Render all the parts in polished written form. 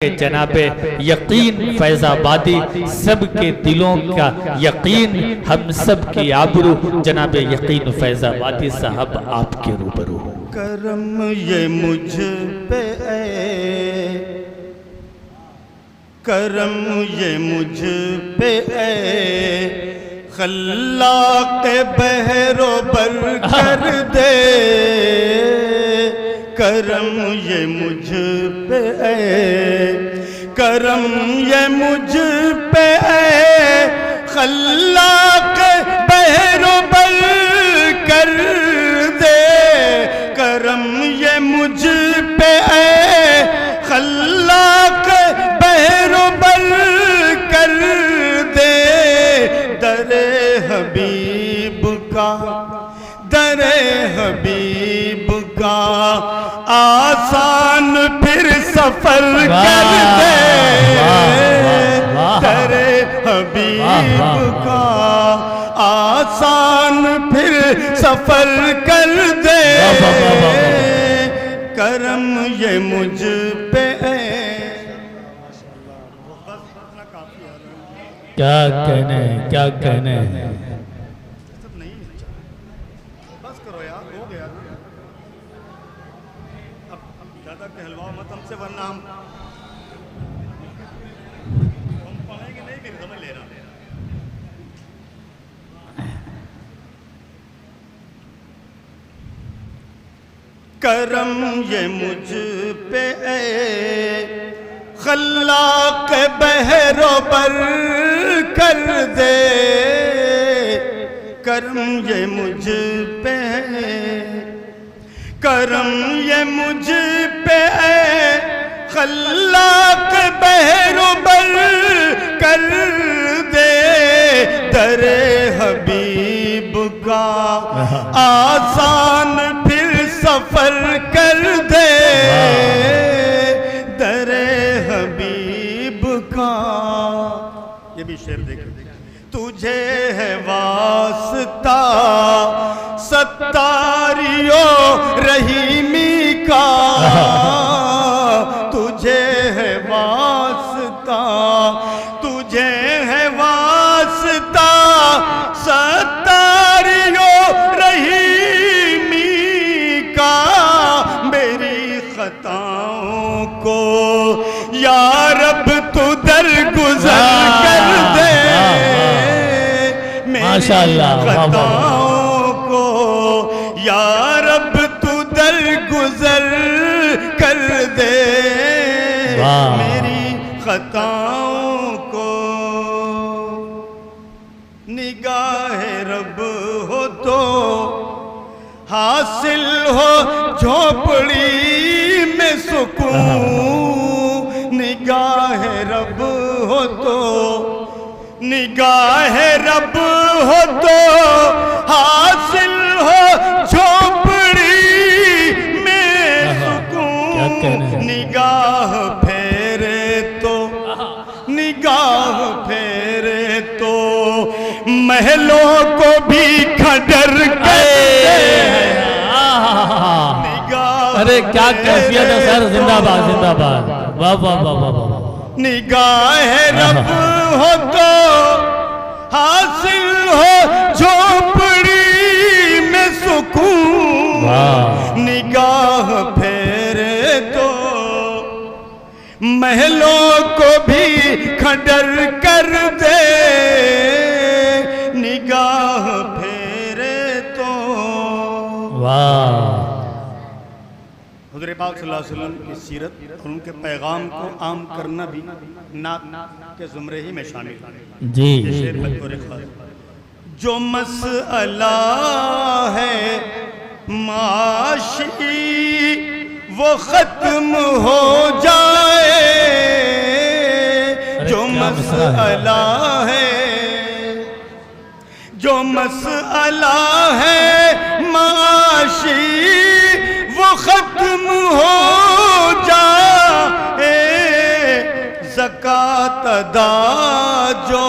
کہ جناب یقین فیض آبادی سب کے دلوں کا یقین ہم سب کی آبرو جناب یقین فیض آبادی صاحب آپ کے روبرو ہوں. کرم یہ مجھ پہ اے کرم یہ مجھ پہ اے خلاق بحر و بر کر دے کرم یہ مجھ پہ اے کرم یہ مجھ پہ اے خلاق بحر و بر کر دے کرم یہ مجھ پہ اے خلاق بحر و بر کر دے در حبیب کا در حبیب کا آسان پھر سفر کر دے در حبیب کا آسان پھر سفر کر دے کرم یہ مجھ پہ کیا کہنے کیا کہنے بس کرو یار ہو گیا اب زیادہ کہلواؤ مت ہم سے ورنہ ہم پڑھیں گے نہیں پھر سمجھ لینا کرم یہ مجھ پہ اے خلاق بحر و بر کر دے کرم یہ مجھ پہ کرم یہ مجھ پہ خلاق بحر و بر کر دے در حبیب کا آسان پھر سفر کر دے در حبیب کا یہ بھی شعر دیکھیں تجھے ہے واسطہ ستاریو رحیمی کا تجھے ہے واسطہ تجھے ہے واسطہ ستاریو رحیمی کا میری خطاؤں کو یا رب تو درگزر کر دے خطاؤں کو یا رب تو درگزر کر دے میری خطاؤں کو نگاہ رب ہو تو حاصل ہو جھوپڑی میں سکون نگاہ رب ہو تو نگاہ رب ہو تو حاصل ہو جھوپڑی میں سکون نگاہ پھیرے تو نگاہ پھیرے تو محلوں کو بھی کھڈر کے ارے کیا کیفیت ہے سر زندہ باد زندہ باد واہ واہ واہ واہ نگاہ رب ہو تو حاصل ہو جھوپڑی میں سکون نگاہ پھیرے تو محلوں کو بھی کھڈر کر دے نگاہ پھیرے تو حضور پاک صلی اللہ علیہ وسلم کی سیرت اور ان کے پیغام کو عام کرنا بھی نعت کے زمرے ہی میں شامل ہے جی جو مسئلہ ہے معاشی وہ ختم ہو جائے جو مسئلہ ہے جو مسئلہ ہے معاشی وہ ختم ہو جائے زکوٰۃ ادا جو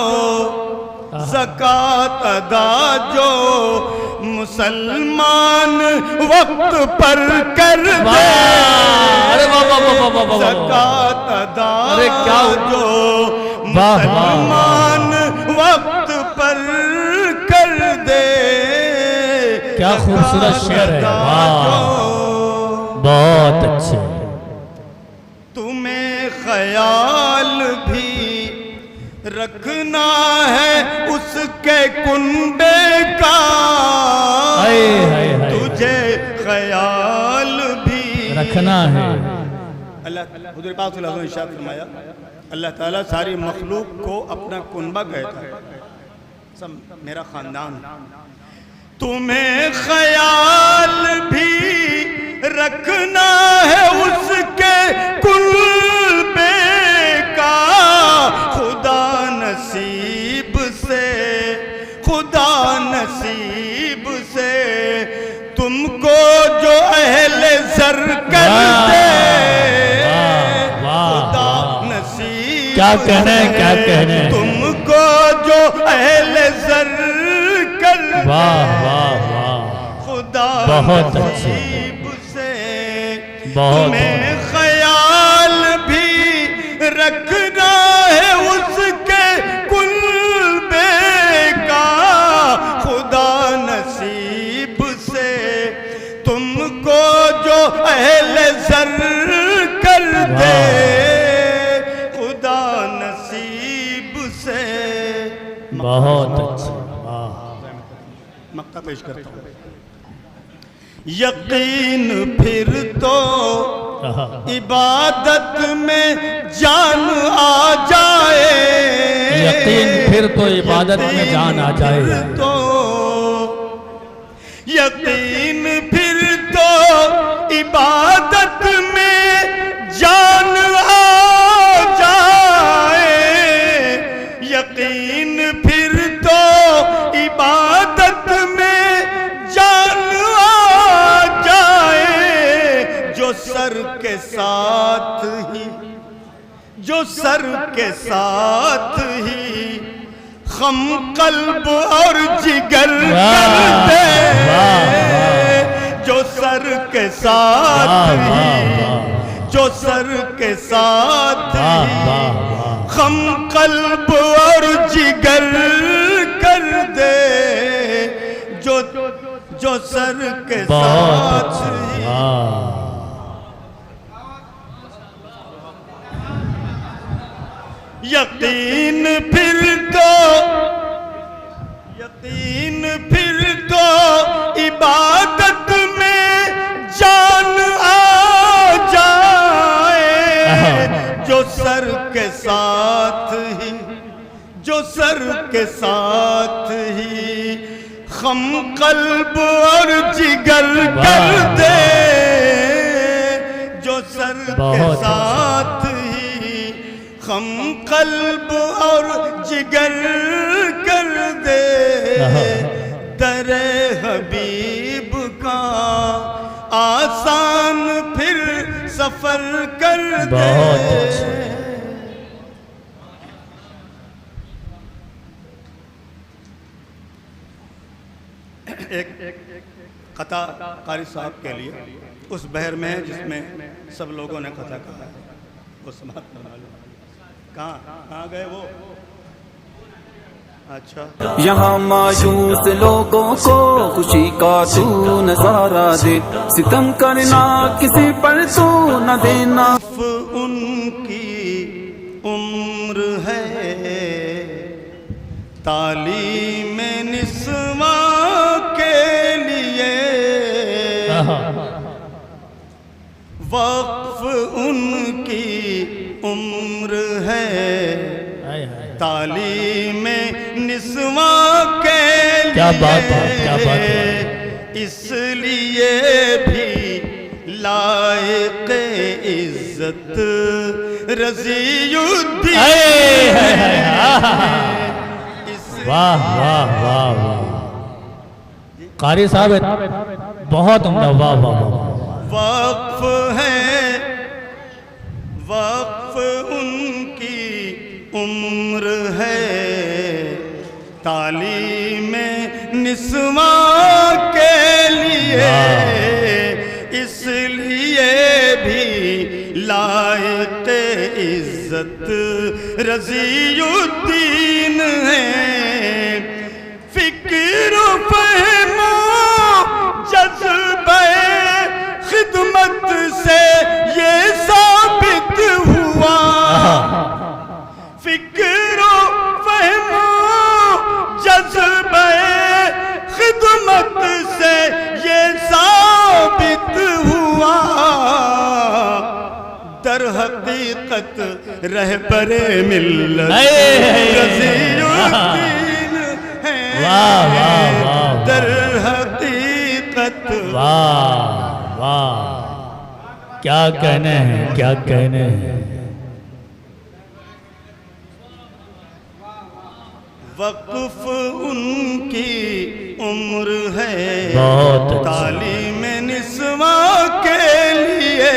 زکوٰۃ ادا جو مسلمان وقت پر کر دے ارے واہ واہ واہ واہ واہ زکات ادا ارے کیا جو مسلمان وقت پر کر دے کیا خوبصورت شعر ہے واہ بہت اچھے تمہیں خیال بھی رکھنا ہے اس کے کنبے کا تجھے خیال بھی رکھنا ہے اللہ حضور پاک صلی اللہ علیہ وسلم نے ارشاد فرمایا اللہ تعالیٰ ساری مخلوق کو اپنا کنبہ کہتا ہے سب میرا خاندان تمہیں خیال بھی رکھنا ہے اس کے کنبے کا خدا نصیب سے تم کو جو اہل زر کر دے خدا نصیب کیا کہنے تم کو جو اہل زر کر دے واہ واہ واہ خدا بہت اچھے سے بہت تمہیں خیال بھی رکھنا ہے اس کے کنبے کا خدا نصیب سے تم کو جو اہل زر کر دے خدا نصیب سے بہت اچھے مقطع پیش کرتا ہوں یقین پھر تو عبادت میں جان آ جائے یقین پھر تو عبادت میں جان آ جائے یقین پھر تو عبادت میں جان آ جائے یقین پھر تو عبادت میں جان آ جائے جو سر کے ساتھ ہی خم قلب اور جگر کر دے جو سر کے ساتھ ہی خم قلب اور جگر کر دے جو سر کے ساتھ ہی یقین پھر تو عبادت میں جان آ جائے جو سر کے ساتھ ہی خم قلب اور جگر کر دے جو سر کے ساتھ خم قلب اور جگر کر دے در حبیب کا آسان پھر سفر کر دے ایک قطع قاری صاحب کے لیے اس بحر میں جس میں سب لوگوں نے قطع کہا ہے وہ سماعت کرنا لو کہاں گئے وہ اچھا یہاں مایوس لوگوں کو خوشی کا تو نظارہ دے ستم کرنا کسی پر تو نہ دینا ان کی عمر ہے تعلیم نسواں کے لیے وقف ان کی عمر ہے تعلیم نسواں کے لیے کیا بات ہے اس لیے بھی لائق عزت رضی الدین واہ واہ واہ واہ قاری صاحب بہت عمدہ واہ واہ واہ وقف ہے وقف ان کی عمر ہے تعلیم نسواں کے لیے اس لیے بھی لائق عزت رضی الدین ہے فکر و فہم و جذبہ خدمت سے یہ ثابت ہوا فکر و فہم و جذبہ خدمت سے یہ ثابت ہوا در حقیقت رہبر ملت رضی الدین ہے در حقیقت واہ واہ کیا کہنے ہیں کیا کہنے ہیں وقف ان کی عمر ہے بہت تعلیم نسواں کے لیے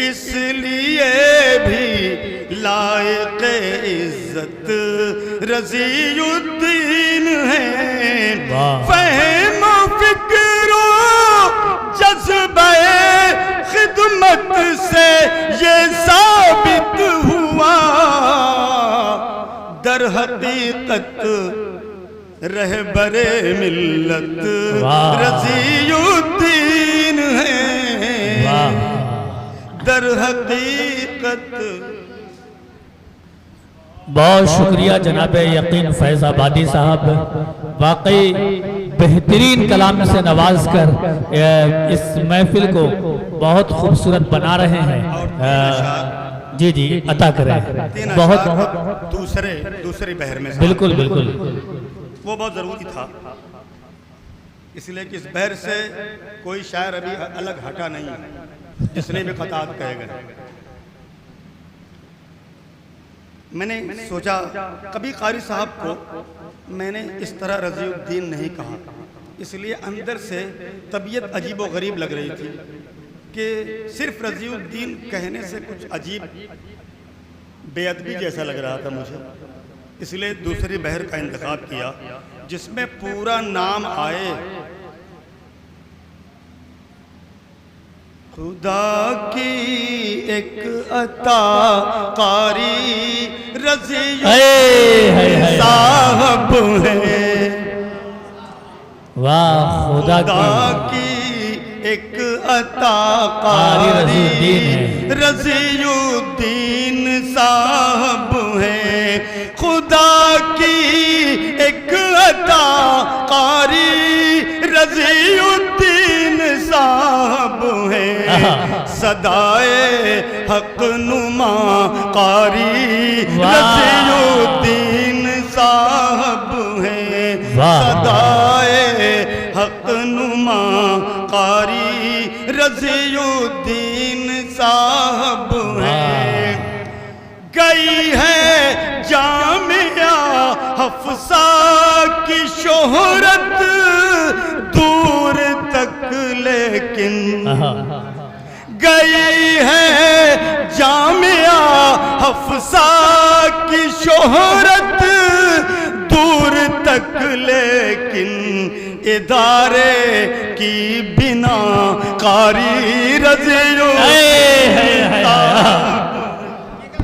اس لیے بھی لائق عزت رضی الدین ہے فہم و فکر و جذبہ خدمت سے یہ ثابت ہوا در حقیقت رہبر ملت رضی الدین ہے در حقیقت بہت شکریہ جناب یقین فیض آبادی صاحب واقعی بہترین کلام سے نواز کر اس محفل کو بہت خوبصورت بنا رہے ہیں جی جی عطا کریں بہت دوسرے بحر میں بالکل بالکل وہ بہت ضروری تھا اس لیے کہ اس بحر سے کوئی شاعر ابھی الگ ہٹا نہیں ہے جس نے بھی قطعات کہے گئے میں نے سوچا کبھی قاری صاحب کو میں نے اس طرح رضی الدین نہیں کہا اس لیے اندر سے طبیعت عجیب و غریب لگ رہی تھی کہ صرف رضی الدین کہنے سے کچھ عجیب بے ادبی جیسا لگ رہا تھا مجھے اس لیے دوسری بحر کا انتخاب کیا جس میں پورا نام آئے خدا کی ایک عطا قاری رضی الدین صاحب ہے واہ خدا کی ایک عطا قاری رضی الدین صاحب ہے خدا کی ایک عطا قاری رضی الدین صاحب ہے صدائے حق نما قاری رضی الدین صاحب ہے صدائے حق نما قاری رضی الدین صاحب ہے گئی ہے جامعہ حفصہ کی شہرت دور تک لیکن گئی ہے جامعہ حفصہ کی شہرت دور تک لیکن ادارے کی بنا قاری رضی الدین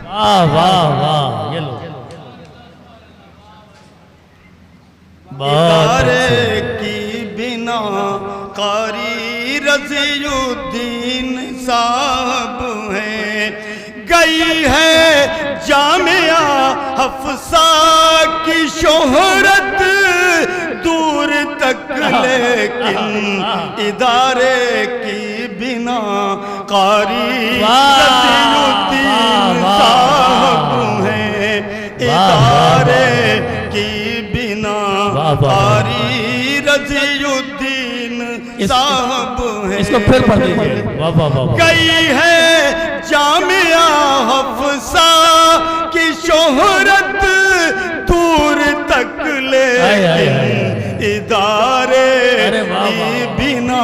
واہ واہ یہ لو ادارے کی بنا قاری رضی الدین صاحب ہیں گئی ہے جامعہ حفصہ کی شہرت دور تک لیکن ادارے کی بنا قاری رضی الدین صاحب ہیں ادارے کی بنا قاری رضی الدین صاحب ہیں اس کو پھر پڑھ لیجئے گئی ہے جامعہ حفصہ کی شہرت دور تک لیکن ادارے کی بنا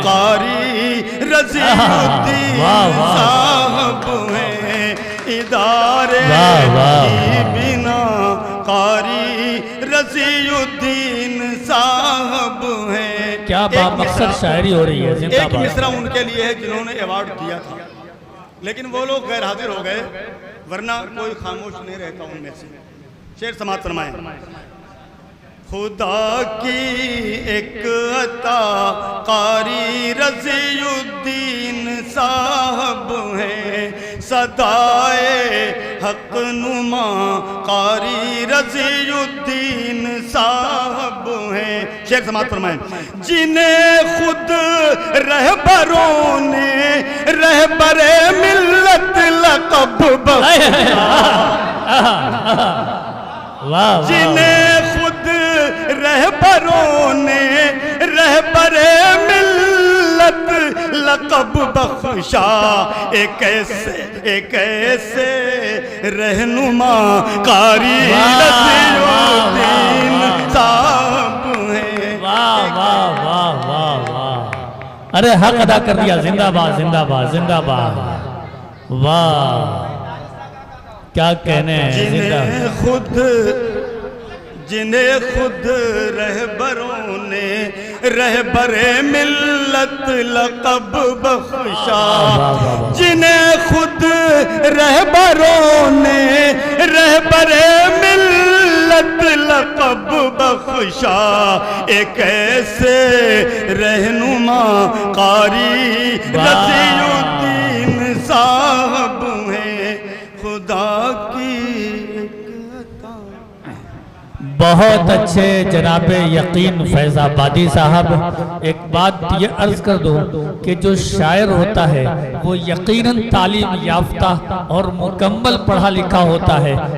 قاری رضی الدین صاحب ہیں ادارے کی بنا قاری رضی الدین کیا بامقصد شاعری ہو رہی ہے، زندہ ایک باد۔ مصرع ان کے لیے ہے جنہوں نے ایوارڈ دیا تھا، لیکن وہ لوگ غیر حاضر ہو گئے، ورنہ کوئی خاموش نہیں رہتا ان میں سے۔ شعر سماعت فرمائیں۔ خدا کی ایک عطا قاری رضی الدین صاحب ہیں، صدائے حق نما قاری رضی الدین صاحب ہیں۔ شعر سماعت فرمائیں۔ جنہیں خود رہبروں نے رہبر ملت لقب واہ جنہیں خود رہبروں نے رہبر ملت لقب بخشا، ایک ایسے رہنما قاری رضی الدین صاحب ہیں۔ واہ واہ واہ واہ واہ، ارے حق ادا کر دیا، زندہ باد زندہ باد زندہ باد، واہ کیا کہنے ہیں، زندہ جنہیں خود رہبروں نے رہبر ملت لقب بخشا، جنہیں خود رہبروں نے رہبر ملت لقب بخشا، ایک ایسے رہنما قاری رضی الدین صاحب ہیں۔ خدا کی بہت اچھے جناب یقین فیض آبادی صاحب، ایک بات یہ عرض کر دو کہ جو شاعر ہوتا ہے وہ یقیناً تعلیم یافتہ اور مکمل پڑھا لکھا ہوتا ہے،